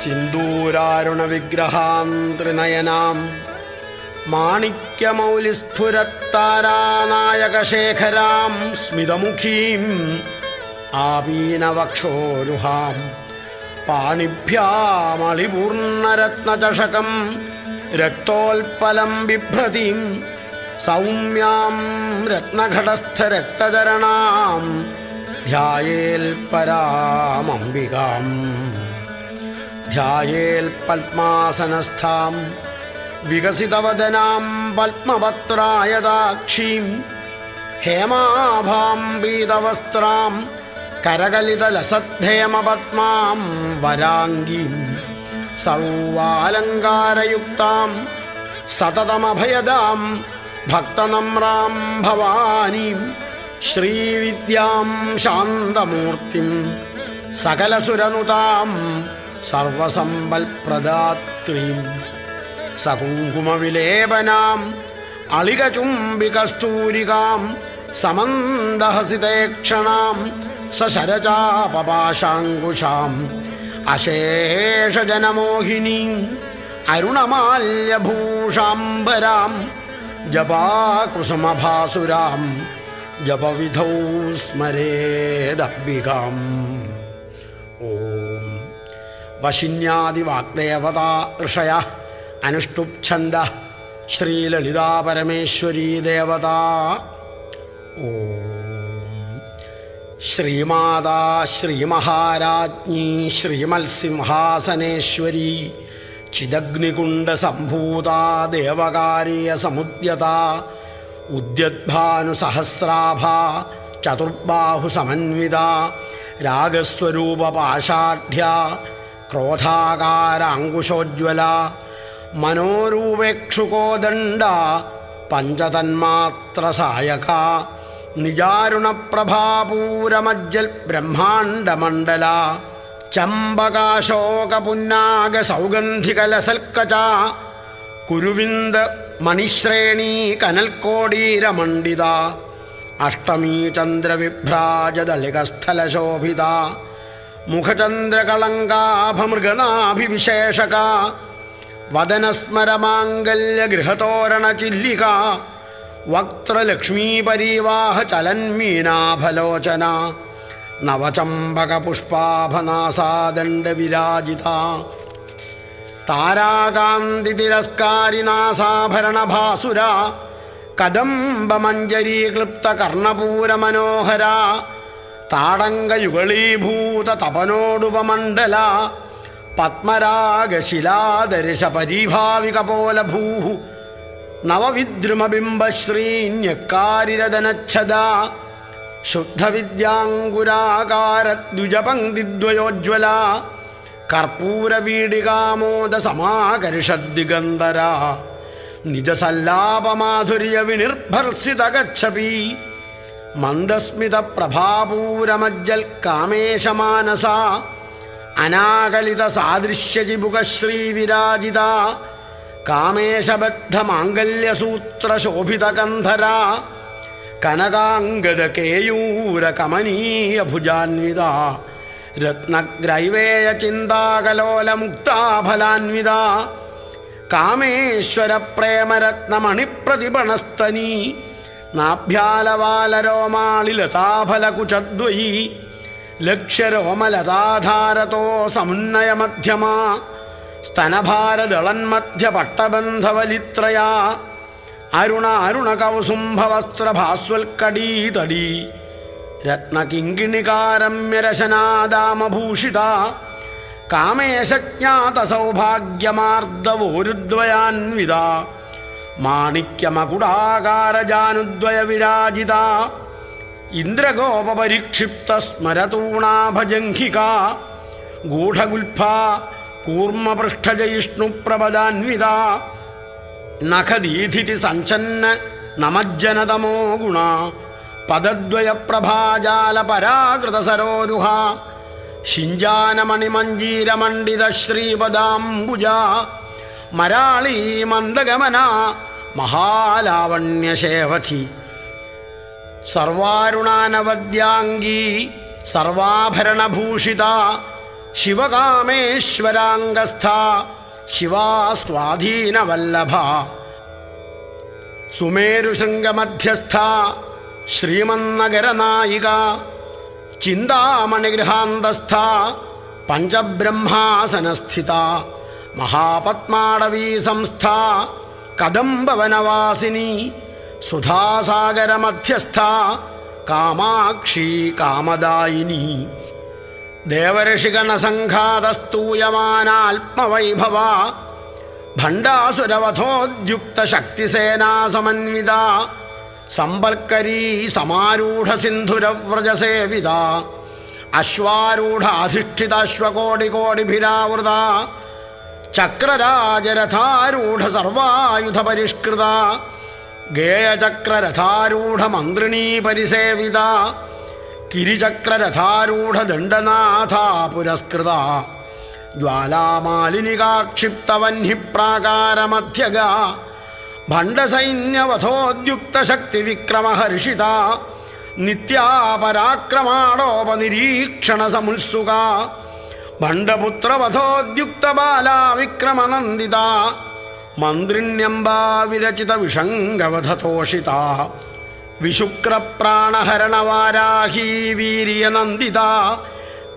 സിന്ദൂരാരുണവിഗ്രഹാം ത്രിനയനാം മാണിക്യമൗലിസ്ഫുരത്താരാനായകശേഖരാം സ്മിതമുഖീം ആപീനവക്ഷോരുഹാം പാണിഭ്യാമളിപൂർണരത്നചഷകം രക്തോൽപലം ബിഭ്രതിം സൗമ്യാം രത്നഘടസ്ഥരക്തചരണാം ധ്യായേൽ പരാമംബികാം ധ്യായേൽ പത്മാസനസ്ഥാം വികസിതവദനാം പത്മപത്രായതാക്ഷീം ഹേമാഭാം പീതവസ്ത്രാം കരകലിതലസദ്ധേമപത്മാം വരാംഗീം സർവാലങ്കാരയുക്താം സതതമഭയദാം ഭക്തനമ്രാം ഭവാനീം ശ്രീവിദ്യാം ശാന്തമൂർത്തിം സകലസുരനുതാം സർവസമ്പൽപ്രദാത്രീം സകുങ്കുമവിലേപനാം അളികചുംബികസ്തൂരികാം സമന്ദഹസിതേക്ഷണാം സശരചാപപാശാങ്കുശാം അശേഷജനമോഹിനീം അരുണമാല്യഭൂഷാംബരാം ജപാകുസുമഭാസുരാം ജപവിധൗ സ്മരേദംബികാം. ഓം വശിന്യാദിവാഗ്ദേവതാ ഋഷയ അനുഷ്ടുപ്ഛന്ദ ശ്രീലളിതാപരമേശ്വരീ ദേവതാ. ഓം ശ്രീമാതാ ശ്രീമഹാരാജ്ഞി ശ്രീമത്സിംഹാസനേശ്വരി ചിദഗ്നികുണ്ഡസംഭൂതാ ദേവകാരീയസമുദ്യതാ ഉദ്യദ്ഭാനുസഹസ്രാഭാ ചതുർബാഹുസമന്വിതാ രാഗസ്വരൂപപാഷാഢ്യാ ക്രോധാകാരാങ്കുശോജ്വല മനോരൂപേക്ഷുകോദണ്ഡ പഞ്ചതന്മാത്രസായക നിജാരുണപ്രഭാപൂരമജ്ജൽ ബ്രഹ്മാണ്ഡമണ്ഡല ചമ്പകാശോകപുന്നാഗസൗഗന്ധികലസൽക്കച കുരുവിന്ദ മണിശ്രേണീ കനൽക്കോടീരമണ്ഡിത അഷ്ടമീ ചന്ദ്രവിഭ്രാജദളികസ്ഥലശോഭിത മുഖചന്ദ്രകളങ്കാഭമൃഗനാഭിവിശേഷക വദനസ്മരമാംഗല്യഗൃഹതോരണചില്ലിക വക്ത്രലക്ഷ്മീപരീവാഹ ചലന്മീനാഭലോചന നവചമ്പകപുഷ്പാഭനാസാദണ്ഡവിരാജിത താരാകാന്തിതിരസ്കാരിനാസാഭരണഭാസുര കദംബമഞ്ജരീക്ലിപ്തകർണപൂരമനോഹര താടങ്കയുഗളീഭൂത തപനോടുപമണ്ഡല പത്മരാഗശിലാദർശപരീഭാവികപോലഭൂ നവവിദ്രുമബിംബശ്രീന്യക്കാരിരദനച്ഛദ ശുദ്ധവിദ്യാങ്കുരാകാരദ്വിജപംക്തിദ്വയോജ്വല കർപ്പൂരവീടികാമോദസമാകർഷദ്ദിഗന്ധര നിജസല്ലാപമാധുര്യവിനിർഭർസിതഗച്ഛപി മന്ദസ്മിതപ്രഭാപൂരമജ്ജൽ കാമേശമാനസ അനാകലിതസാദൃശ്യജിബുകശ്രീവിരാജിത കാമേശബദ്ധമാംഗല്യസൂത്രശോഭിതകന്ധര കനകാംഗദകേയൂരകമനീയഭുജാന്വിത രത്നഗ്രൈവേയചിന്താകലോലമുക്താഫലാന്വിത കാമേശ്വരപ്രേമരത്നമണിപ്രതിപണസ്തനീ നാഭ്യാലവാലരോമാളിലതാഫലകുചദ്വയീ ലക്ഷ്യരോമലതാധാരതോ സമുന്നയമധ്യമാ സ്തനഭാരദളന്മധ്യപട്ടബന്ധവലിത്രയാ അരുണകൗസുംഭവസ്ത്രഭാസ്വൽക്കടീതടീ രത്നകിങ്കിണികാരമ്യരശനാദാമഭൂഷിത കാമേശജ്ഞാതസൗഭാഗ്യമാർദ്ദവോരുദ്വയാന്വിത മാണിക്യമകുടാകാരജാനുദ്വയവിരാജിത ഇന്ദ്രഗോപപരിക്ഷിപ്തസ്മരതൂണാഭജംഘിക ഗൂഢഗുൽഫ കൂർമ്മപൃഷ്ഠജയിഷ്ണുപ്രപദാന്വിത നഖദീധിതി സഞ്ചന്ന നമജ്ജനതമോ ഗുണ പദദ്വയപ്രഭാജാലപരാകൃതസരോരുഹ ശിഞ്ചാനമണിമഞ്ജീരമണ്ഡിത ശ്രീപദാംബുജ മരാളീ മന്ദഗമന മഹാലാവണ്യശേവധി സർവാരുണാനവദ്യാംഗീ സർവാഭരണഭൂഷിത ശിവകാമേശ്വരാംഗസ്ഥ ശിവാ സ്വാധീനവല്ലഭ സുമേരുശൃംഗമധ്യസ്ഥ ശ്രീമന്നഗരനായിക ചിന്താമണിഗൃഹാന്തസ്ഥ പഞ്ചബ്രഹ്മാസനസ്ഥിത മഹാപത്മാടവീ സംസ്ഥ കദംബവനവാസിനി സുധാസാഗരമധ്യസ്ഥ കാമാക്ഷി കാമദായിനി ദേവർഷിഗണസംഘാതസ്തൂയമാനാത്മവൈഭവ ഭണ്ഡാസുരവധോദ്യുക്തശക്തിസേനാസമന്വിത സമ്പൽക്കരീ സമാരൂഢസിന്ധുരവ്രജസേവിത അശ്വാരൂഢാധിഷ്ഠിതാശ്വകോടികോടിഭിരാവൃത ചക്രരാജരഥാരൂഢസർവായുധപരിഷ്കൃത ഗേയചക്രരഥാരൂഢമന്ത്രിണീ പരിസേവിത കിരിചക്രരഥാരൂഢദണ്ഡനാഥ പുരസ്കൃത ജ്വാലാമാലിനികാക്ഷിപ്തവഹ്നിപ്രാകാരമധ്യഗ ഭണ്ഡസൈന്യവധോദ്യുക്തശക്തിവിക്രമഹർഷിത നിത്യാപരാക്രമാണോപനിരീക്ഷണസമുത്സുക ഭണ്ഡപുത്രവധോദ്യുക്തബാലാ വിക്രമനന്ദിത മന്ത്രിണ്യംബാ വിരചിത വിഷംഗവധതോഷിത വിശുക്രപ്രാണഹരണവാരാഹീ വീര്യനന്ദിത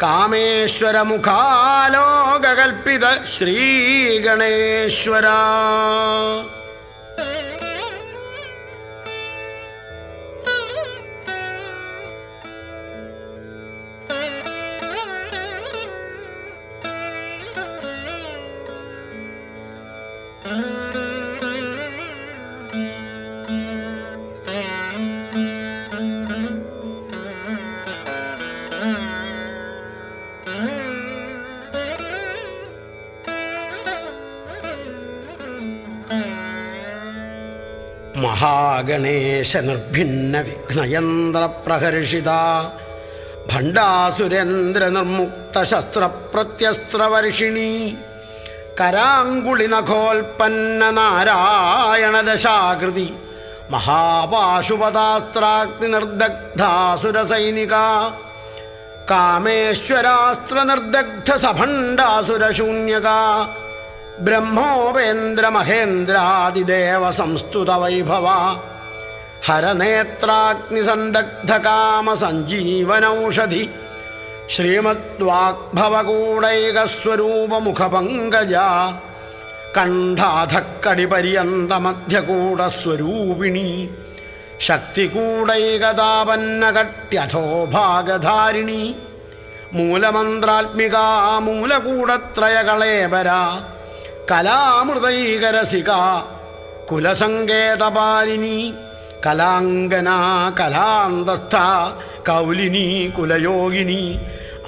കാമേശ്വരമുഖാലോകകൽപ്പിത ശ്രീഗണേശ്വര. മഹാഗണേശ നിർഭിന്ന വിഘ്നയന്ത്രപ്രഹർഷിത ഭണ്ഡാസുരേന്ദ്ര നിർമുക്ത ശസ്ത്രപ്രത്യസ്ത്രവർഷിണി കരാങ്കുളിനഖോൽപ്പന്ന നാരായണദശാകൃതി മഹാപാശുപതാസ്ത്രാഗ്നി നിർദഗ്ധാസുരസൈനിക കാമേശ്വരാസ്ത്ര നിർദഗ്ധ സഭണ്ഡാസുരശൂന്യക ബ്രഹ്മോപേന്ദ്രമഹേന്ദ്രാദിദേവ സംസ്തുത വൈഭവ ഹരനേത്രാഗ്നിസന്ദഗ്ധകാമസഞ്ജീവനൌഷധി ശ്രീമദ്വാഗ്ഭവകൂടൈകസ്വരൂപമുഖപങ്കജ കണ്ഠാധക്കടിപര്യന്തമധ്യകൂടസ്വരൂപിണി ശക്തികൂടൈകതാപന്നകട്യഥോഭാഗധാരിണി മൂലമന്ത്രാത്മിക മൂലകൂടത്രയകളേബര കലാമൃതൈകരസിക കുലസങ്കേതപാലിനി കലാംഗന കലാന്തസ്ഥ കൗലിനി കുലയോഗിനി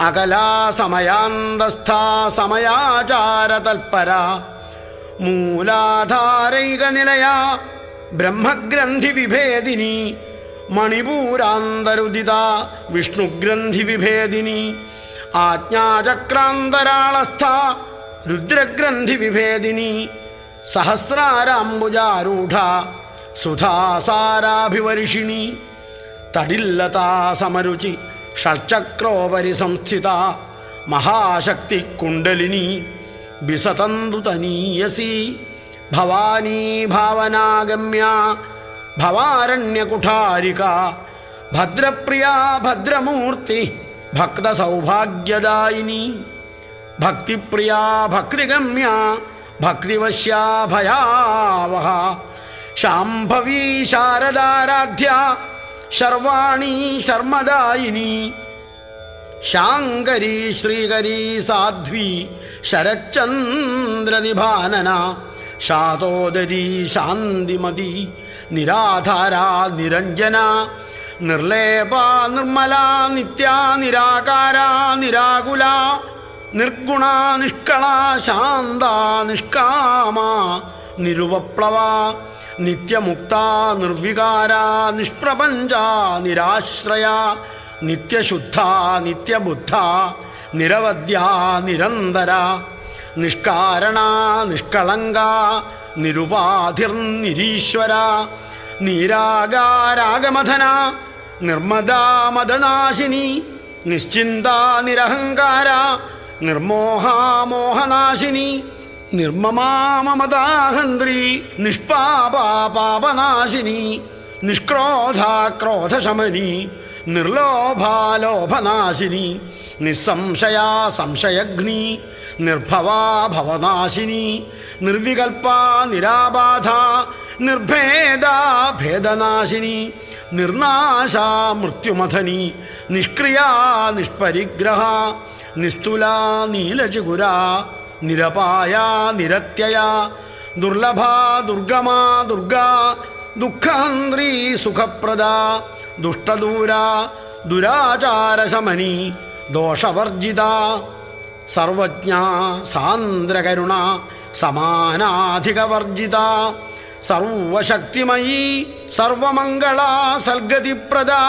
അകലാസമയാന്തസ്ഥ സമയാചാരതൽപര മൂലാധാരൈകനിലയ ബ്രഹ്മഗ്രന്ഥി വിഭേദിനി മണിപൂരാന്തരുദിത വിഷ്ണുഗ്രന്ഥി വിഭേദിനി ആജ്ഞാചക്രാന്തരാളസ്ഥ രുദ്രഗ്രന്ഥി വിഭേദിനി സഹസ്രാരാംബുജാരൂഢ സുധാസാരാഭിവർഷിണി തടില്ലതാ സമരുചി ഷഡ്ചക്രോപരി സംസ്ഥിത മഹാശക്തി കുണ്ടലിനി വിസതന്തു തനീയസി ഭവാനീ ഭാവനാഗമ്യ ഭവാരണ്യകുഠാരിക ഭദ്രപ്രിയ ഭദ്രമൂർത്തി ഭക്തസൗഭാഗ്യദായിനി ഭക്തിപ്രിയ ഭക്തിഗമ്യ ഭക്തിവശ്യാ ഭയാവഹ ശാംഭവീ ശാരദാരാധ്യ ശർവാണി ശർമ്മദായിനി ശാങ്കരീ ശ്രീകരീ സാധ്വി ശരച്ചന്ദ്രനിഭാനന ശാതോദരീ ശാന്തിമതി നിരാധാരാ നിരഞ്ജന നിർലേപ നിർമ്മല നിത്യ നിരാകാര നിരാകുല നിർഗുണ നിഷ്കള ശാന്ത നിഷ്കാമ നിരുപപ്ലവ നിത്യമുക്ത നിർവികാര നിഷ്പ്രപഞ്ച നിരാശ്രയ നിത്യശുദ്ധ നിത്യബുദ്ധ നിരവധ്യ നിരന്തര നിഷ്കാരണ നിഷ്കളങ്ക നിരുപാധിർനിരീശ്വര നീരാകാരാഗമധന നിർമ്മദാ മദനാശിനി നിശ്ചിന്ത നിരഹങ്കാര നിർമോഹാമോഹനാശിനി നിർമ്മമാ മമതാഹന്ത്രി നിഷ്പാപാ പാപനാശിനി നിഷ്ക്രോധാ ക്രോധശമനി നിർലോഭാ ലോഭനാശിനി നിസ്സംശയാ സംശയഗ്നി നിർഭവാ ഭവനാശിനി നിർവികൽപ്പാ നിരാബാധ നിർഭേദാ ഭേദനാശിനി നിർനാശാ മൃത്യുമഥനി നിഷ്ക്രിയാ നിഷ്പരിഗ്രഹ നിസ്തുലാ നീലചിഗുരാ നിരപായാ നിരത്യയാ ദുർലഭാ ദുർഗമാ ദുർഗാ ദുഃഖഹന്ത്രീ സുഖപ്രദാ ദുഷ്ടദൂരാ ദുരാചാരശമനി ദോഷവർജിതാ സർവജ്ഞാ സാന്ദ്രകരുണ സമാനാധികവർജിതാ സർവശക്തിമയീ സർവമംഗളാ സൽഗതിപ്രദാ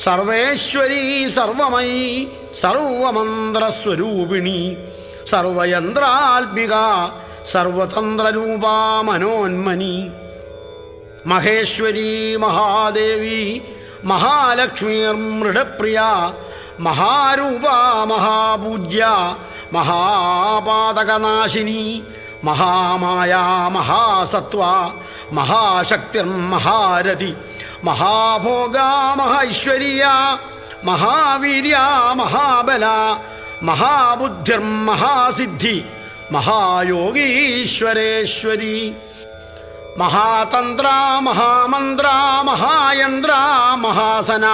സർവേശ്വരീ സർവമയീ സർവമന്ത്രസ്വരൂപിണി സർവയന്ത്രാത്മിക സർവതന്ത്രരൂപാ മനോന്മനി മഹേശ്വരീ മഹാദേവി മഹാലക്ഷ്മീർമൃഡപ്രിയ മഹാരൂപാ മഹാപൂജ്യ മഹാപാതകനാശിനി മഹാമായാ മഹാസത്വ മഹാശക്തിർമഹാരഥി മഹാഭോഗാ മഹൈശ്വര്യ മഹാവീര്യ മഹാബല മഹാബുദ്ധിർമഹാസിദ്ധി മഹായോഗീശ്വരേശ്വരി മഹാതന്ത്ര മഹാമന്ത്ര മഹായന്ത്ര മഹാസന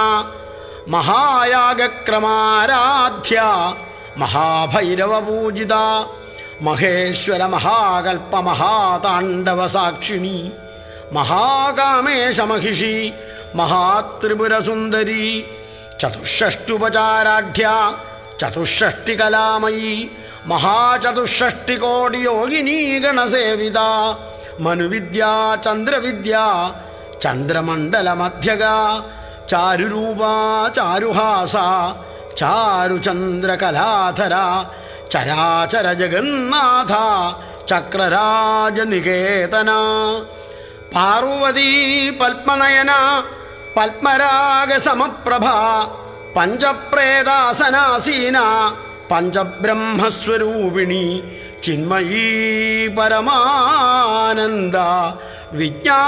മഹായാഗക്രമാരാധ്യ മഹാഭൈരവപൂജിത മഹേശ്വര മഹാകൽപ്പ മഹാതാണ്ഡവസാക്ഷിണി മഹാകാമേശമഹിഷി മഹാത്രിപുരസുന്ദരി ചതുഷ്ഷഷ്ടുപചാരാഢ്യ ചതുഷ്ഷഷ്ടികലാമയീ മഹാചതുഷ്ഷഷ്ടികോടിയോഗിനീ ഗണസേവിത മനുവിദ്യ ചന്ദ്രവിദ്യ ചന്ദ്രമണ്ഡലമധ്യഗ ചാരുരൂപ ചാരുഹാസ ചാരുചന്ദ്രകലാധര ചരാചര ജഗന്നാഥ ചക്രരാജനികേതന പാർവതീ പത്മനയന പത്മരാഗസമപ്രഭ പഞ്ചപ്രേതാസനാസീന പഞ്ചബ്രഹ്മസ്വരൂപിണി ചിന്മയീ പരമാനന്ദ വിജ്ഞാനഘനരൂപിണി.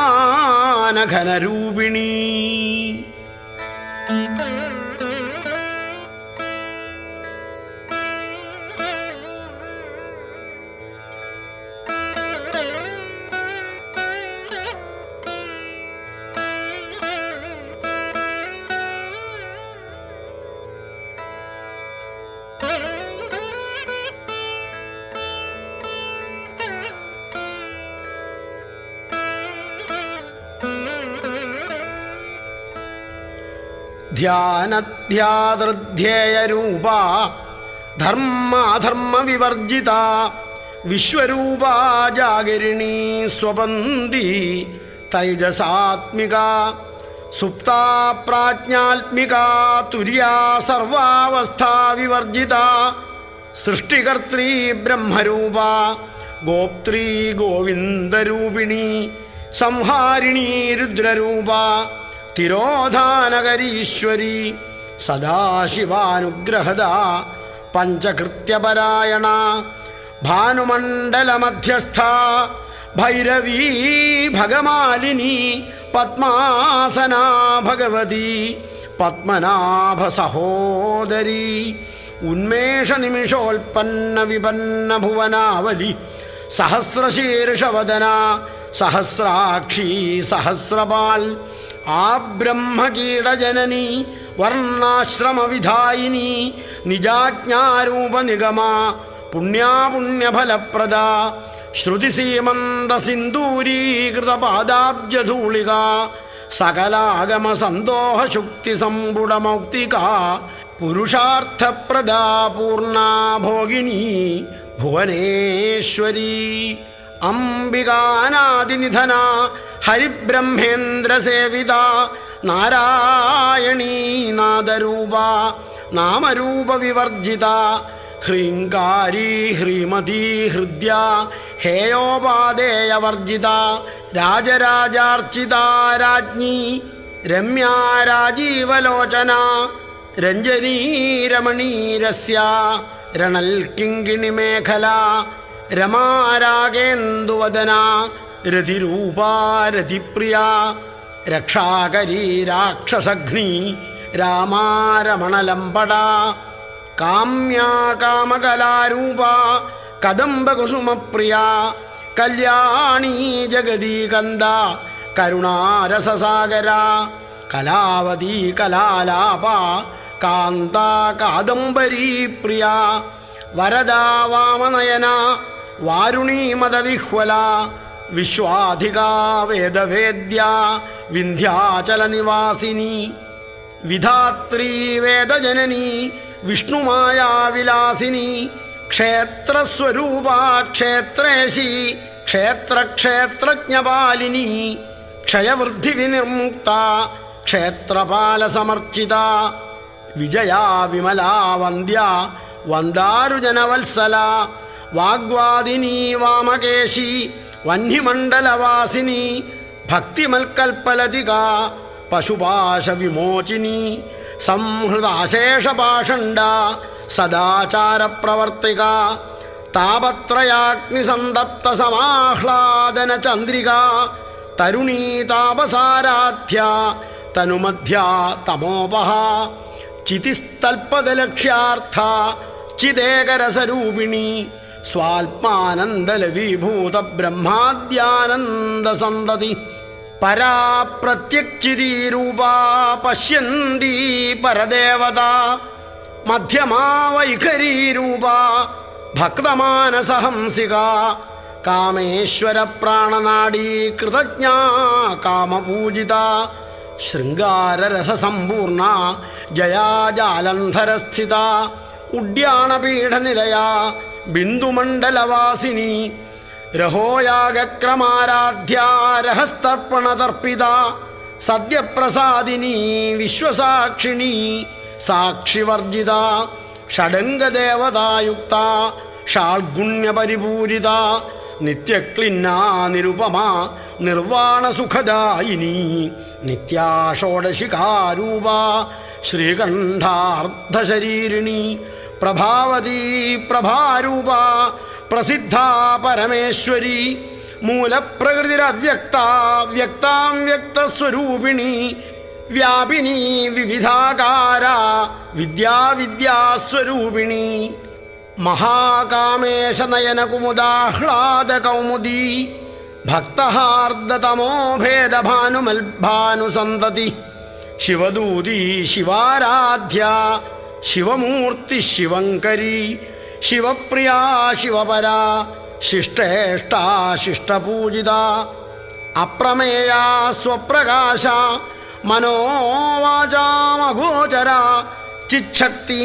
ധ്യാനധ്യാതൃധ്യേയരൂപ ധർമാധർമ്മവിവർജിത വിശ്വരൂപ ജാഗരിണീ സ്വപന്തി തൈജസാത്മിക സുപ്താ പ്രാജ്ഞാത്മിക തുര്യാ സർവാവസ്ഥാ വിവർജിത സൃഷ്ടികർत्री ബ്രഹ്മരൂപ ഗോപ്ത്രീ ഗോവിന്ദരൂപിണി സംഹാരിണീ രുദ്രരൂപ തിരോധാനകരീശ്വരി സദാശിവാനുഗ്രഹദ പഞ്ചകൃത്യപരായണ ഭാനുമണ്ഡലമധ്യസ്ഥ ഭൈരവീ ഭഗമാലിനി പത്മാസനാ ഭഗവതി പത്മനാഭ സഹോദരി ഉന്മേഷനിമിഷോൽപ്പന്ന വിപന്ന ഭുവനാവലി സഹസ്രശീർഷവദന സഹസ്രാക്ഷി സഹസ്രപാൽ ആ ബ്രഹ്മകീടജനനി വർണ്ണാശ്രമവിധായിനി നിജാജ്ഞാരൂപനിഗമ പുണ്യാപുണ്യഫലപ്രദ ശ്രുതിസീമന്തസിന്ദൂരീകൃതപാദാബ്ജധൂളിക സകലാഗമസന്തോഷശുക്തിസമ്പുടമൗക്തിക പുരുഷാർത്ഥപ്രദാ പൂർണ്ണാ ഭോഗിനി ഭുവനേശ്വരി അംബികാനാദിനിധന ഹരിബ്രഹ്മേന്ദ്രസേവിത നാരായണീ നാദരൂപ നാമരൂപവിവർജിത ഹ്രീങ്കാരീ ഹ്രീമതീ ഹൃദ്യ ഹേയോപാദേയവർജിത രാജരാജാർച്ചിത രാജ്ഞി രമ്യാ രാജീവലോചന രഞ്ജനീരമണീരസ്യ രണൽ കിങ്കിണി മേഖല രമാരാഗേന്ദുവദന രതിരൂപാ രതിപ്രിയ രക്ഷാകരീ രാക്ഷസഘ്നി രാമാരമണലംബട കാമ്യാ കാമകലാരൂപ കദംബകുസുമപ്രിയ കല്യാണീ ജഗദീകന്ദ കരുണാരസസാഗര കലാവതീ കലാലാപ കാന്ത കാദംബരീ പ്രിയ വരദാ വാമനയന വാരുണീ മദവിഹ്വല വിശ്വാധികാ വേദവേദ്യ വിന്ധ്യാചല നിവാസിനി വിധാത്രീ വേദജനനി വിഷ്ണുമായാ വിലാസിനി ക്ഷേത്രസ്വരൂപ ക്ഷേത്രേശി ക്ഷേത്രക്ഷേത്രജ്ഞപാലിനി ക്ഷയവൃദ്ധി വിനിർമുക്ത ക്ഷേത്രപാലസമർച്ചിത വിജയാ വിമലാ വന്ദ്യ വന്ദാരുജനവത്സല വാഗ്വാദിനി വാമകേശി വഹ്നിമണ്ഡലവാസിനി ഭക്തിമൽക്കൽപ്പലതിക പശുപാശവിമോചിനി സംഹൃതാശേഷപാഷണ്ഡ സദാചാരപ്രവർത്തിക താപത്രയാഗ്നിസന്തപ്ത സമാഹ്ലാദന ചന്ദ്രിക തരുണീ താപസാരാധ്യ തനുമധ്യ തമോപഹ ചിതിസ്തൽപദലക്ഷ്യാർത്ഥ ചിദേകരസരൂപിണി സ്വാത്മാനന്ദലവീഭൂത ബ്രഹ്മാദ്യാനന്ദസന്തതി പരാ പ്രത്യക്ചിതീരൂപാ പശ്യന്തി പരദേവത മധ്യമാ വൈഖരീരൂപാ ഭക്തമാനസഹംസിക കാമേശ്വര പ്രാണനാഡീ കൃതജ്ഞാ കാമപൂജിത ശൃംഗാരരസസമ്പൂർണ ജയാ ജാലന്ധരസ്ഥിത ഉഡ്യാണപീഠനിലയ ബിന്ദുമണ്ഡലവാസിനി രഹോയാഗക്രമാരാധ്യ രഹസ്തർപ്പണതർപ്പിത സദ്യപ്രസാദിനി വിശ്വസാക്ഷിണി സാക്ഷിവർജിത ഷഡംഗദേവതായുക്ത ഷാൾഗുണ്യപരിപൂരിത നിത്യക്ലിന്നാ നിരുപമ നിർവാണസുഖദായിനി നിത്യാ ഷോഡശികാരൂപ ശ്രീകണ്ഠാർദ്ധശരീരിണി പ്രഭാവതീ പ്രഭാരൂപ പ്രസിദ്ധാ പരമേശ്വരി മൂലപ്രകൃതിരവ്യക്ത വ്യക്താം വ്യക്തസ്വരൂപിണി വ്യാപിനി വിവിധാകാര വിദ്യാവിദ്യാസ്വരൂപിണി മഹാകാമേശനയനകുമുദാഹ്ലാദകൗമുദീ ഭക്തഹാർദ്ദതമോഭേദഭാനുമൽഭാനുസന്തതി ശിവദൂതി ശിവാരാധ്യ ശിവമൂർത്തി ശിവങ്കരി ശിവപ്രിയ ശിവപര ശിഷ്ടേഷ്ട ശിഷ്ടപൂജിത അപ്രമേയ സ്വപ്രകാശ മനോവാചാമഗോചര ചിച്ഛക്തി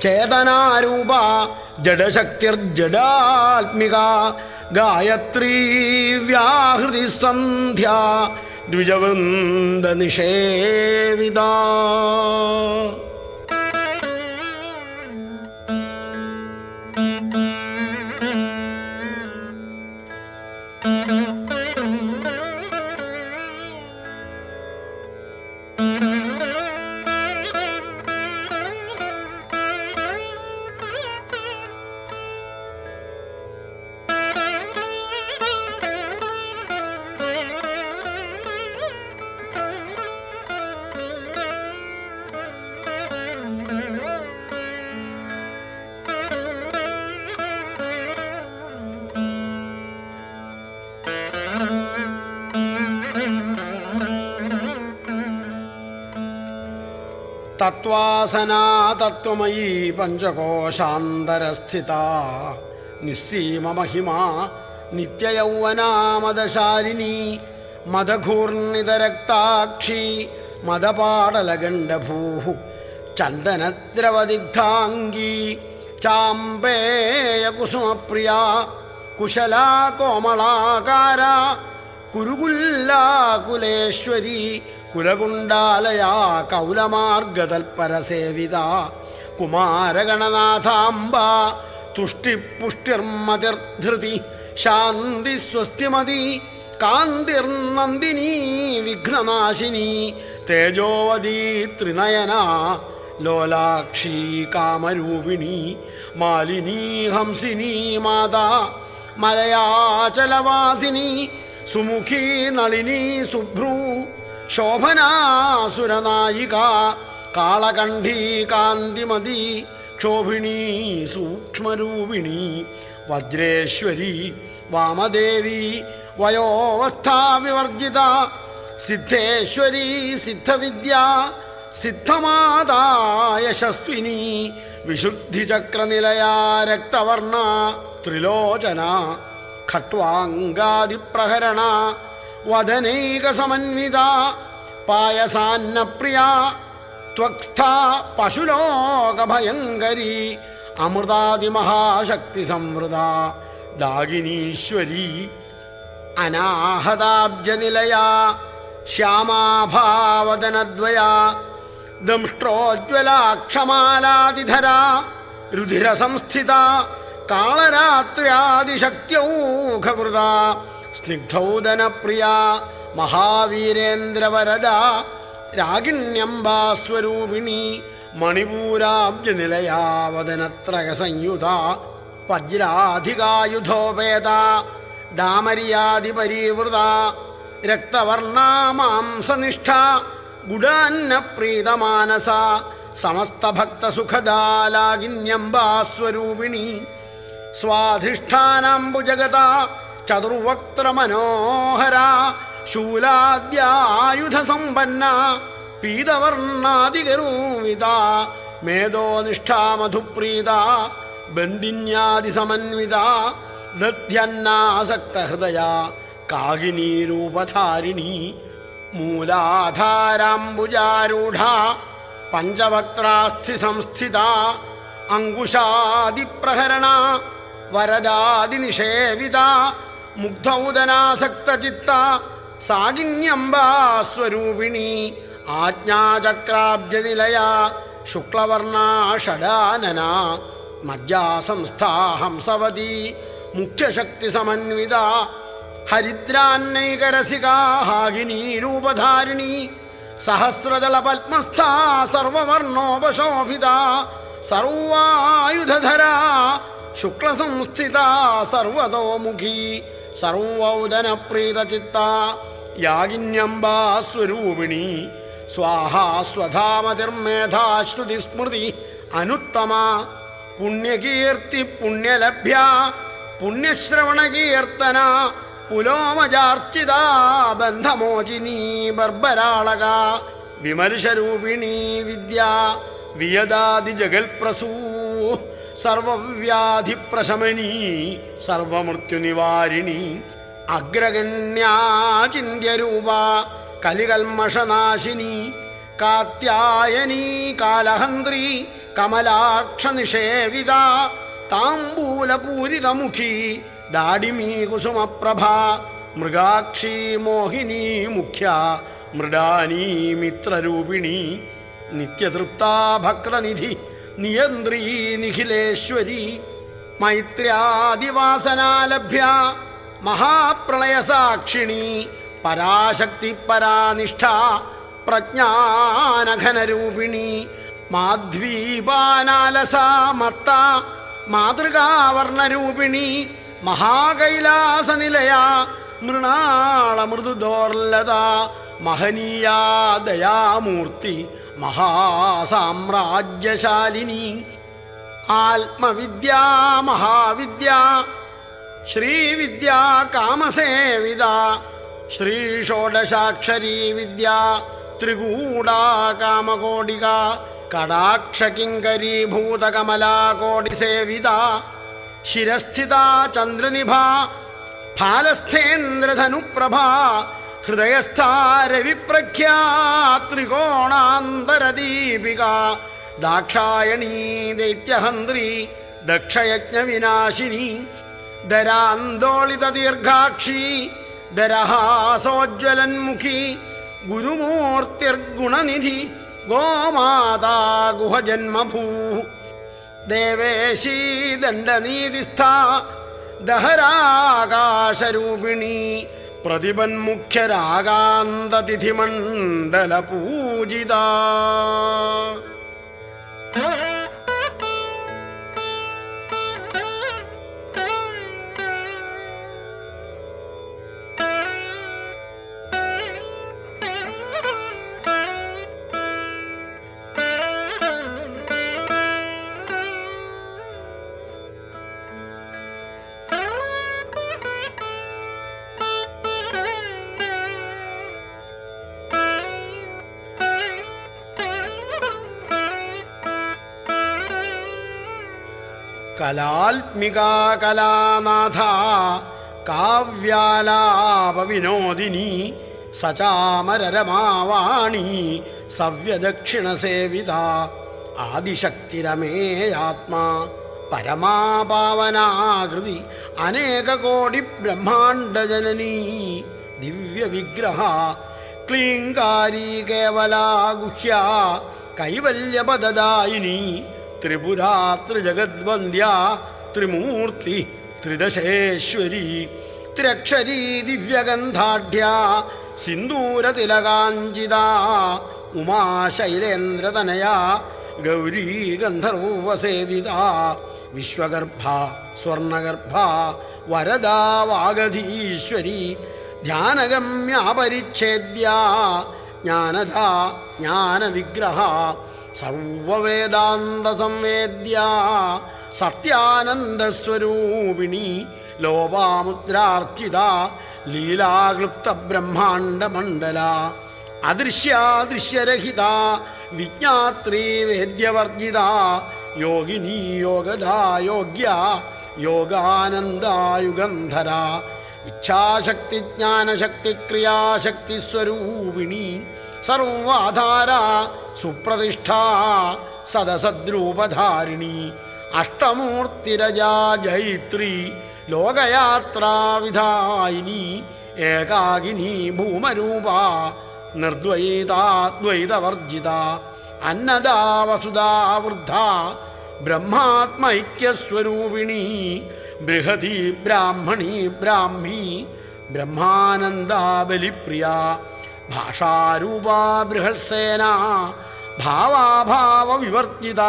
ചേതനാരൂപ ജഡശക്തിർജഡാത്മിക ഗായത്രീ വ്യാഹൃതി സന്ധ്യ ദ്വിജവൃന്ദ നിഷേവിത. തത്വാസനാ തത്വമയീ പഞ്ചകോശാന്തരസ്ഥിത നിസ്സീമമഹിമാ നിത്യയൗവനാമദശാലിനി മദഘൂർണിതരക്താക്ഷി മദപാടലഗണ്ഡഭൂ ചന്ദനദ്രവദിഗ്ധാംഗീ ചാമ്പേയകുസുമപ്രിയ കുശലാ കോമളാകാര കുരുകുല്ലാകുലേശ്വരി കുലകുണ്ടാലയാ കൗലമാർഗതൽപരസേവിത കുമാരഗണനാഥാംബ തുഷ്ടിപുഷ്ടിർമതിർധൃതി ശാന്തി സ്വസ്തിമതി കാന്തിർനന്ദിനി വിഘ്നനാശിനി തേജോവതീ ത്രിനയന ലോലാക്ഷി കാമരൂപിണി മാലിനി ഹംസിനി മാതാ മലയാചലവാസിനി സുമുഖി നളിനി സുഭ്രൂ ശോഭനാസുരനായിക കാളകണ്ഠീ കാന്തിമതി ക്ഷോഭിണീ സൂക്ഷ്മരൂപിണി വജ്രേശ്വരി വാമദേവി വയോവസ്ഥാവിവർജിത സിദ്ധേശ്വരി സിദ്ധവിദ്യ സിദ്ധമാതാ യശസ്വിനി വിശുദ്ധിചക്രനിലയാ രക്തവർണ ത്രിലോചന ഖട്വാംഗാദിപ്രഹരണ വദനൈകസമന്വിത പായസാന്നപ്രിയ ത്വക്സ്ഥ പശുലോകഭയങ്കരി അമൃതാദിമഹാശക്തിസംവൃത ഡാഗിനീശ്വരി അനാഹതാബ്ജനിലയ ശ്യാമാഭാവദനദ്വയ ദംഷ്ട്രോജ്വലാക്ഷമാലാതിധര രുധിരസംസ്ഥിത കാളരാത്ര്യാദിശക്ത്യൗഘവൃത സ്നിഗ്ധൗദനപ്രിയ മഹാവീരേന്ദ്രവരദ രാഗിണ്യംബാസ്വരൂപിണി മണിപൂരാബ്ജനിലയാ വദനത്രയസംയുത വജ്രാധികായുധോപേത ഡാമര്യാദിപരീവൃത രക്തവർണാ മാംസനിഷ്ഠ ഗുഡാന്നപ്രീതമാനസ സമസ്തഭക്തസുഖദാലാകിന്യംബാസ്വരൂപിണി സ്വാധിഷ്ഠാനാംബുജഗത ചതുർവക്ത്രമനോഹര ശൂലാദ്യായുധസമ്പന്ന പീതവർണാദിഗരൂവിത മേധോനിഷ്ഠാമധുപ്രീത ബന്ദിന്യാദിസമന്വിത ദധ്യന്നാസക്തഹൃദയ കാകിനീരൂപധാരിണി മൂലാധാരാംബുജാരൂഢ പഞ്ചവക്ത്രാസ്ഥി സംസ്ഥിത അങ്കുശാദിപ്രഹരണ വരദാദിനിഷേവിത മുഗ്ധൗദനാസക്തചിത്ത സാകിന്യംബാസ്വരൂപിണി ആജ്ഞാചക്രാബ്ജനിലയ ശുക്ലവർണാ ഷഡാനന മജ്ജാസംസ്ഥാ ഹംസവതി മുഖ്യശക്തിസമന്വിത ഹരിദ്രാന്നൈകരസികാ ഹാഗിനീരൂപധാരിണി സഹസ്രദളപത്മസ്ഥാ സർവവർണോപശോഭിത സർവായുധധരാ ശുക്ലസംസ്ഥിത സർവതോമുഖി സർവൗദനപ്രീതചിത്ത യാഗിന്യംബാസ്വരൂപിണി സ്വാഹാ സ്വധാമതിർമേധാശ്രുതിസ്മൃതി അനുത്തമ പുണ്യകീർത്തി പുണ്യലഭ്യ പുണ്യശ്രവണകീർത്തന പുലോമജാർച്ചിത ബന്ധമോചിനി ബർബരാളക വിമർശരൂപിണി വിദ്യ വിയദാദിജഗൽപ്രസൂ സർവവ്യാധിപ്രശമനീ സർവമൃത്യുനിവാരിണി അഗ്രഗണ്യാചിന്യരൂപ കലികൽമഷനാശിനി കാത്യായനീ കാലഹന്ത്രി കമലാക്ഷനിഷേവിത താംബൂലപൂരിതമുഖി ദാഡിമീ കുസുമപ്രഭ മൃഗാക്ഷി മോഹിനി മുഖ്യ മൃഡാനീ മിത്രരൂപിണി നിത്യതൃപ്താ ഭക്തനിധി നിയന്ത്രീ നിഖിലേശ്വരി മൈത്ര്യാദിവാസനാലഭ്യ മഹാപ്രളയസാക്ഷിണി പരാശക്തി പരാനിഷ്ഠ പ്രജ്ഞാനഘനരൂപിണി മാധ്വീപാനാലസാ മത്ത മാതൃകാവർണരൂപിണി മഹാകൈലാസനിലയ മൃണാളമൃദുദോർലത മഹനീയാ ദയാമൂർത്തി മഹാസാമ്രാജ്യശാലിനി ആത്മവിദ്യാ മഹാവിദ്യ ശ്രീവിദ്യ കാമസേവിത ശ്രീഷോഡശാക്ഷരീ വിദ്യ ത്രികൂടാ കാമകോടിക കടാക്ഷകിങ്കരീഭൂതകമലാകോടിസേവിത ശിരസ്ഥിത ചന്ദ്രനിഭ ഫാലസ്ഥേന്ദ്രധനുപ്രഭ ഹൃദയസ്ഥാ രവിപ്രഖ്യാ ത്രികോണാന്തരദീപിക ദാക്ഷായണീ ദൈത്യഹന്ത്രി ദക്ഷയജ്ഞവിനാശിനി ദരാന്തോളിതദീർഘാക്ഷി ദരഹാസോജ്വലന്മുഖി ഗുരുമൂർത്തിർഗുണനിധി ഗോമാതാ ഗുഹജന്മഭൂ ദേവേശീ ദണ്ഡനീതിസ്ഥ ദഹരാകാശരൂപിണി പ്രതിപന്മുഖ്യരാഗാന്തതിഥിമണ്ഡല പൂജിത. കലാത്മികാ കലാനാഥ കാവ്യാലാപവിനോദിനി സചാമരരമാവാണി സവ്യദക്ഷിണസേവിത ആദിശക്തിരമേയാത്മാ പരമാപാവനാകൃതി അനേകകോടി ബ്രഹ്മാണ്ഡജനനീ ദിവ്യവിഗ്രഹ ക്ലീങ്കാരീ കേവലാ ഗുഹ്യ കൈവല്യപദദായിനി ത്രിപുരാ ത്രിജഗദ്വന്ദ്യ ത്രിമൂർത്തി ത്രിദശേശ്വരി ത്രിയക്ഷരീ ദിവ്യഗന്ധാഢ്യ സിന്ദൂരതിലകാഞ്ചിത ഉമാശൈലേന്ദ്രതനയ ഗൗരീ ഗന്ധർവസേവിത വിശ്വഗർഭ സ്വർണഗർഭ വരദാ വാഗധീശ്വരി ധ്യാനഗമ്യാപരിച്ഛേദ്യ ജ്ഞാനദ ജ്ഞാനവിഗ്രഹ സർവവേദാന്തസംവേദ്യ സത്യാനന്ദസ്വരൂപിണി ലോപാമുദ്രാർച്ചിത ലീലാക്ലുപ്ത ബ്രഹ്മാണ്ഡമണ്ഡല അദൃശ്യാദൃശ്യരഹിത വിജ്ഞാത്രീ വേദ്യവർജിത യോഗിനി യോഗദാ യോഗ്യ യോഗാനന്ദായുഗന്ധര ഇച്ഛാശക്തി ജ്ഞാനശക്തി ക്രിയാശക്തി സ്വരൂപിണി സർവാധാര സുപ്രതിഷ്ഠാ സദസദ്രൂപധാരിണി അഷ്ടമൂർത്തിരജാ ജൈത്രി ലോകയാത്രാവിധായിനി ഏകാകിനി ഭൂമരൂപ നിർദ്വൈതാദ്വൈതവർജിത അന്നദാ വസുധാ വൃദ്ധ ബ്രഹ്മാത്മൈക്യസ്വരൂപിണി ബൃഹതി ബ്രാഹ്മണി ബ്രാഹ്മി ബ്രഹ്മാനന്ദാ ബലിപ്രിയ ഭാഷാരൂപാ ബൃഹത്സേന ഭാവാഭാവ വിവർജിത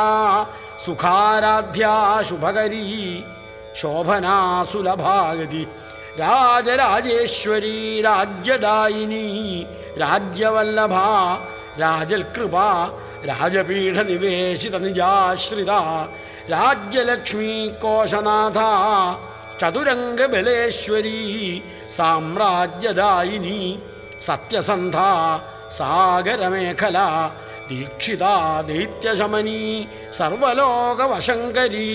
സുഖാരാധ്യ ശുഭകരീ ശോഭനാ സുലഭാഗതി രാജരാജേശ്വരി രാജ്യദായിനി രാജ്യവല്ലഭ രാജൽകൃപ രാജപീഠ നിവേശിത നിജാശ്രിത രാജ്യലക്ഷ്മീ കോശനാഥ ചതുരംഗബലേശ്വരി സാമ്രാജ്യദായിനി സത്യസന്ധ സാഗരമേഖല ദീക്ഷിത ദൈത്യശമനി സർവലോകവശങ്കരി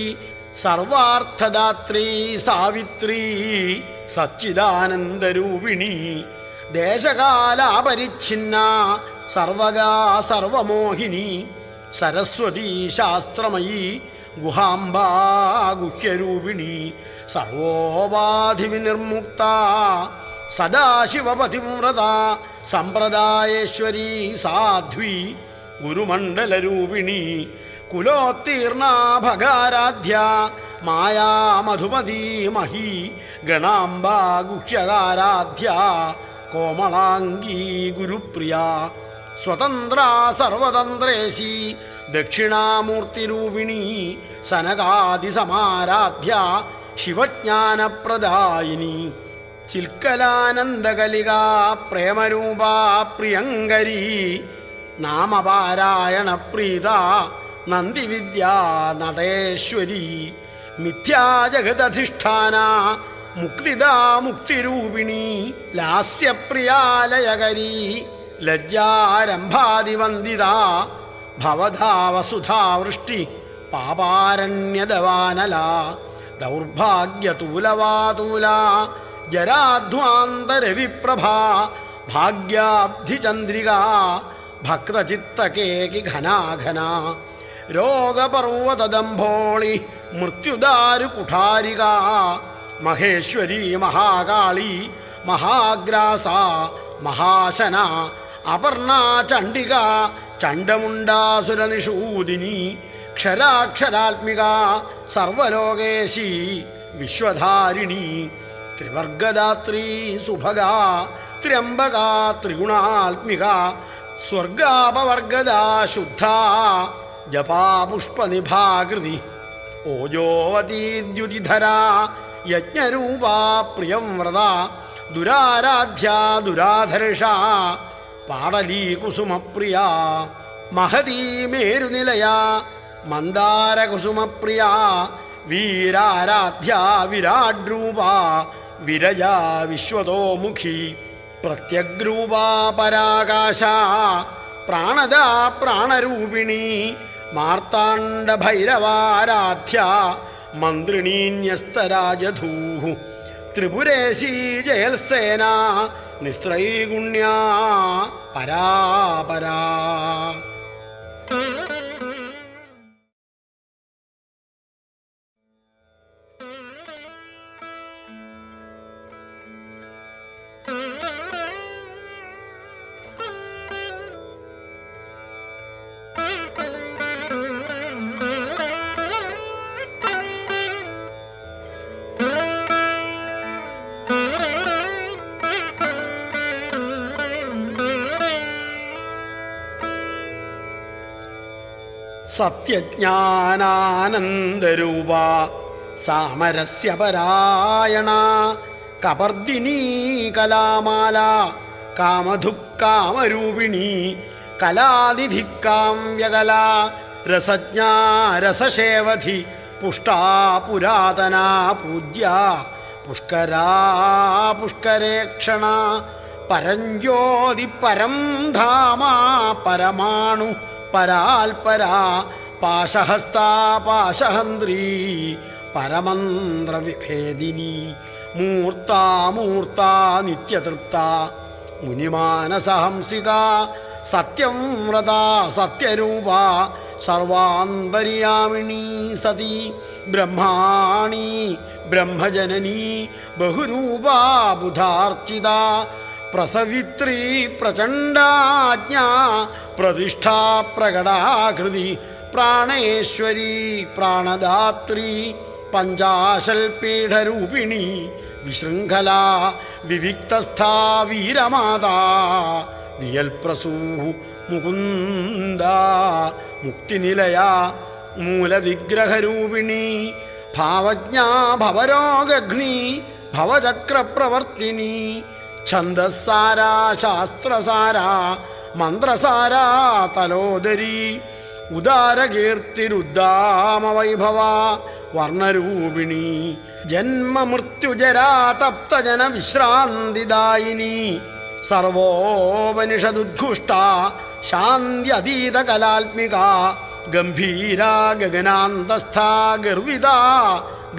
സർവാർത്ഥദാത്രീ സാവിത്രീ സച്ചിദാനന്ദരൂപിണി ദേശകാലാപരിച്ഛിന്ന സർവകാ സർവമോഹിനി സരസ്വതി ശാസ്ത്രമയീ ഗുഹാംബാ ഗുഹ്യരൂപിണി സർവോപാധിവിനിർമുക്ത സദാശിവപതിവ്രത സമ്പ്രദായേശ്വരി സാധ്വി ഗുരുമണ്ഡലരൂപിണി കുലോത്തീർണ ഭഗാരാധ്യ മായാ മധുമതീ മഹി ഗണാംബാ ഗുഹ്യകാരാധ്യ കോമളാംഗീ ഗുരുപ്രിയ സ്വതന്ത്ര സർവതന്ത്രേശി ദക്ഷിണാമൂർത്തിരൂപിണി സനകാദിസമാരാധ്യ ശിവജ്ഞാനപ്രദായിനി ചിൽക്കലാനന്ദകലികാ പ്രേമരൂപാ പ്രിയങ്കരീ നാമപാരായണ പ്രീത നന്ദിവിദ്യാ നടേശ്വരി മിഥ്യാജഗദധിഷ്ഠാന മുക്തിദാ മുക്തിരൂപിണി ലാസ്യപ്രിയാലയകരീ ലജ്ജാരംഭാദിവന്ദിത ഭവധാ വസുധാവൃഷ്ടി പാപാരണ്യദവാനല ദൗർഭാഗ്യതൂലവാതൂല ജരാധ്വാന്തരവിപ്രഭ ഭാഗ്യാബ്ധിചന്ദ്രിക ഭക്തചിത്തകേകി ഘനാഘന രോഗപർവതദംഭോളി മൃത്യുദാരു കുഠാരിക മഹേശ്വരി മഹാകാളി മഹാഗ്രാസ മഹാശന അപർണാ ചണ്ഡിക ചണ്ഡമുണ്ടാസുരനിഷൂദിനി ക്ഷരാക്ഷരാത്മിക സർവലോകേശി വിശ്വധാരിണി ത്രിവർഗദാത്രീ സുഭഗ ത്രയംബക ത്രിഗുണാത്മിക സ്വർഗാപവർഗദാ ശുദ്ധ ജപാപുഷ്പനിഭാകൃതി ഓജോവതീദ്യുതിധരാ യജ്ഞരൂപാ പ്രിയം വ്രത ദുരാരാധ്യാ ദുരാധർഷ പാടലീകുസുമപ്രിയ മഹതീ മേരുനിലയാ മന്ദാരകുസുമപ്രിയ വീരാരാധ്യാ വിരാഡ്രൂപാ വിരജാ വിശ്വതോമുഖി പ്രത്യഗ്രൂപാ പരാകാശ പ്രാണദാ പ്രാണരൂപിണി മാർത്താണ്ഡഭൈരവാരാധ്യ മന്ത്രിണീന്യസ്തരാജധൂ ത്രിപുരേശീ ജയൽസേന നിസ്ത്രൈഗുണ്യാ പരാപരാ. സത്യജ്ഞാനാനന്ദരൂപ സാമരസ്യ പരായണ കപർദിനീ കലാമാല കാമധുക്കാമരൂപിണി കലാനിധി കാമ്യകല രസജ്ഞാ രസശേവധി പുഷ്ടാ പുരാതനാ പൂജ്യ പുഷ്കരാ പുഷ്കരേക്ഷണ പരഞ്ജ്യോതി പരം ധാമ പരമാണു പരാൽപരാ പാശഹസ്താ പാശഹന്ത്രീ പരമന്ത്രവിഭേദിനി മൂർത്താ മൂർത്താ നിത്യതൃപ്ത മുനിമാനസഹംസിക സത്യം വ്രത സത്യരൂപ സർവാന്തര്യാമിണീ സതി ബ്രഹ്മാണി ബ്രഹ്മജനനീ ബഹുരൂപാ ബുധാർച്ചിത പ്രസവിത്രീ പ്രചണ്ഡാജ്ഞാ പ്രതിഷ്ഠാ പ്രകടാകൃതി പ്രാണേശ്വരീ പ്രാണദാത്രീ പഞ്ചാശൽപീഠരൂപിണി വിശൃംഖലാ വിവിക്തസ്ഥാ വീരമാതാ വിയൽപ്രസൂ മുകുന്ദ മുക്തിനിലയാ മൂലവിഗ്രഹരൂപിണി ഭാവജ്ഞാ ഭവരോഗഘ്നി ഭവചക്രപ്രവർത്തിനി ഛന്ദസാരാ ശാസ്ത്രസാരാ മന്ത്രസാരാ തലോദരി ഉദാരകീർത്തിരുദ്ദാമവൈഭവ വർണ്ണരൂപിണി ജന്മമൃത്യുജരാ തപ്തജന വിശ്രാന്തിദായിനി സർവോപനിഷദുദ്ഘുഷ്ട ശാന്ത്യതീതകലാത്മിക ഗംഭീരാ ഗഗനാന്തസ്ഥാ ഗർവിത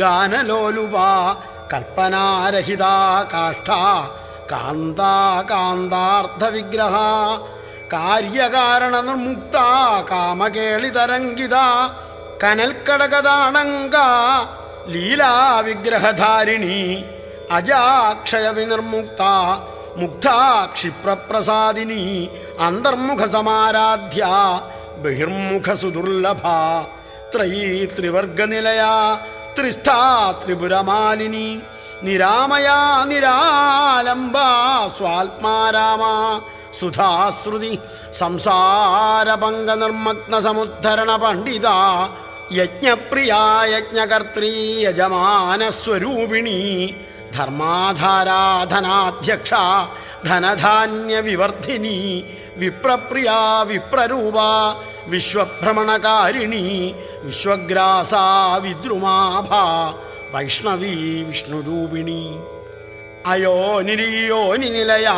ഗാനലോലുപ കൽപ്പനാരഹിത കാഷ്ഠ കാന്താ കാന്താർത്ഥവിഗ്രഹ കാര്യകാരണ നിർമുക്ത കാമകേളിതരംഗിത കനൽക്കടകദാണങ്ക ലീലാവിഗ്രഹധാരിണി അജാക്ഷയ വിനിർമുക്ത മുഗ്ധാ ക്ഷിപ്രപ്രസാദിനി അന്തർമുഖസമാരാധ്യ ബഹിർമുഖസുദുർലഭ ത്രയീ ത്രിവർഗനിലയാ ത്രിസ്ഥാ ത്രിപുരമാലിനി നിരാമയാ നിരാലംബ സ്വാത്മാരാമ സുധാശ്രുതി സംസാരപങ്കനിർമ്മഗ്ന സമുദ്ധരണ പണ്ഡിത യജ്ഞപ്രിയാ യജ്ഞകർत्री യജമാനസ്വരൂപിണി ധർമാധാരാധനാധ്യക്ഷ ധനധാന്യവിവർദ്ധിനി വിപ്രപ്രിയാ വിപ്രരൂപ വിശ്വഭ്രമണകാരിണി വിശ്വഗ്രാസാ വിദ്രുമാഭ വൈഷ്ണവീ വിഷ്ണുരൂപിണി അയോനിരിയോനിനിലയാ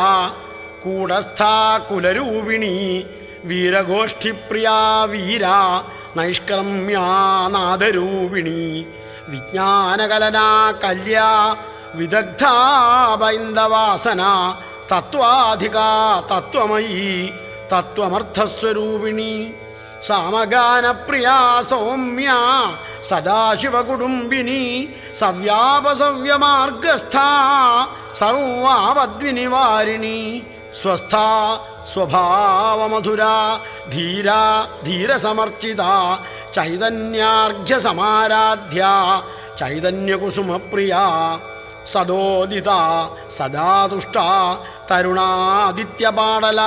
കൂടസ്ഥാ കുലരൂപിണി വീരഗോഷ്ഠിപ്രിയാ വീരാ നൈഷ്കർമ്മ്യാ നാദരൂപിണി വിജ്ഞാനകലനാ കല്യാ വിദഗ്ധാ ബൈന്ദവാസന തത്വാധികാ തത്വമയീ തത്വമർത്ഥസ്വരൂപിണി സാമഗാനപ്രിയാ സൗമ്യ സദാശിവകുടുംബിനി സവ്യാപസവ്യമാർഗസ്ഥാ സർവാപദ്വിനിവാരിണി സ്വസ്ഥാ സ്വഭാവമധുരാ ധീരാ ധീരസമർച്ചിത ചൈതന്യാർഘ്യസമാരാധ്യ ചൈതന്യകുസുമപ്രിയാ സദോദിത സദാ തുഷ്ട തരുണാദിത്യപാടല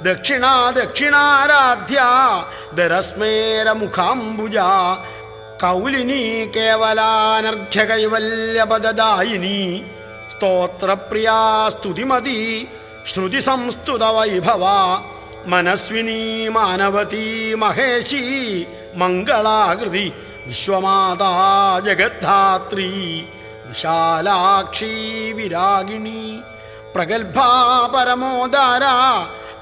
ദക്ഷിണാരാധ്യ ദരസ്മേരമുഖാംബുജ കൗലിനി കേവലാനർഘ്യ കൈവല്യപദദായിനി സ്തോത്രപ്രിയാ സ്തുതിമതി ശ്രുതി സംസ്തുത വൈഭവ മനസ്വിനി മാനവതി മഹേശി മംഗളാകൃതി വിശ്വമാതാ ജഗദ്ധാത്രി വിശാലാക്ഷി വിരാഗിണി പ്രഗൽഭാ പരമോദാര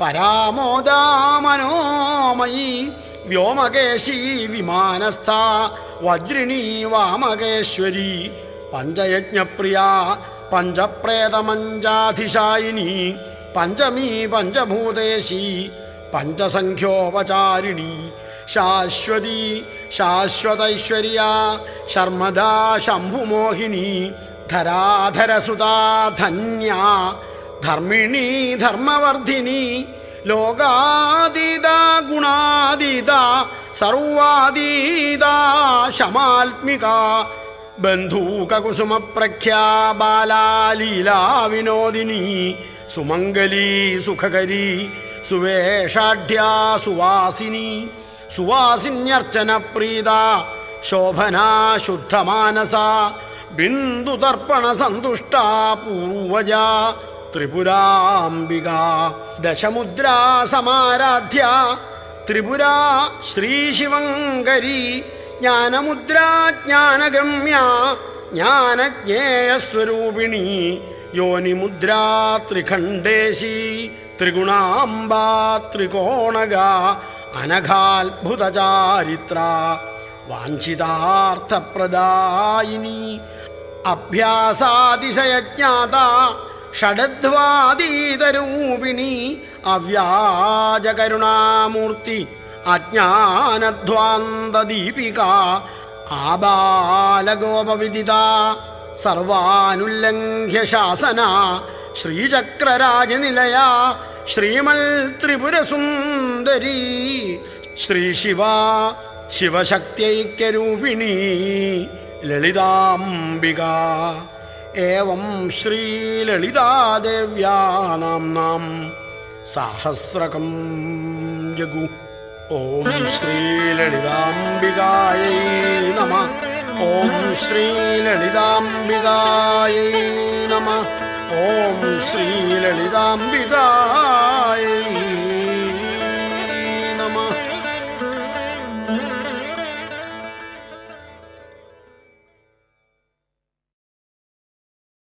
പരാമോദാ മനോമയി വ്യോമകേശി വിമാനസ്ഥ വജ്രിണി വാമകേശ്വരി പഞ്ചയജ്ഞപ്രിയ പഞ്ചപ്രേതമഞ്ചാധിശായിനി പഞ്ചമീ പഞ്ചഭൂതേശി പഞ്ചസംഖ്യോപചാരിണി ശാശ്വതി ശാശ്വതൈശ്വര്യ ശർമ്മദാ ശംഭുമോഹിനി ധരാധരസുതാ ധന്യ ധർമ്മിണി ധർമ്മവർദ്ധിനി ലോകാതീത ഗുണാതീത സർവാതീത ശമാത്മിക ബന്ധൂകകുസുമപ്രഖ്യാ ബാലാലീലാ വിനോദിനി സുമംഗലീ സുഖകരീ സുവേഷാഢ്യാ സുവാസിനി സുവാസിന്യർച്ചന പ്രീത ശോഭനാ ശുദ്ധമാനസ ബിന്ദുതർപ്പണ സന്തുഷ്ട പൂർവജ ത്രിപുരാംബിക ദശമുദ്രാ സമാരാധ്യ ത്രിപുരാ ശ്രീശിവങ്കരി ജ്ഞാനമുദ്രാ ജ്ഞാനഗമ്യ ജ്ഞാനജ്ഞേയസ്വരൂപിണി യോനിമുദ്രാ ത്രിഖണ്ഡേശി ത്രിഗുണാംബാ ത്രികോണഗ അനഘാത്ഭുതചാരിത്ര വാഞ്ചിതാർത്ഥപ്രദായിനി അഭ്യാസാതിശയജ്ഞാത ഷഡധ്വാതീതരൂപിണി അവ്യാജകരുണാമൂർത്തി അജ്ഞാനധ്വാന്തദീപിക ആബാലഗോപവിദിത സർവാനുല്ലംഘ്യ ശാസന ശ്രീചക്രരാജനിലയ ശ്രീമൽ ത്രിപുരസുന്ദരി ശ്രീശിവ ശിവശക്ത്യൈക്യരൂപിണി ലളിതാംബിക ഏവം ശ്രീലളിതാദേവ്യാ നാംനാം സഹസ്രകം ജഗു. ഓം ശ്രീലളിതാംബികായൈ നമഃ. ഓം ശ്രീലളിതാംബികായൈ നമഃ. ഓം ശ്രീലളിതാംബികാ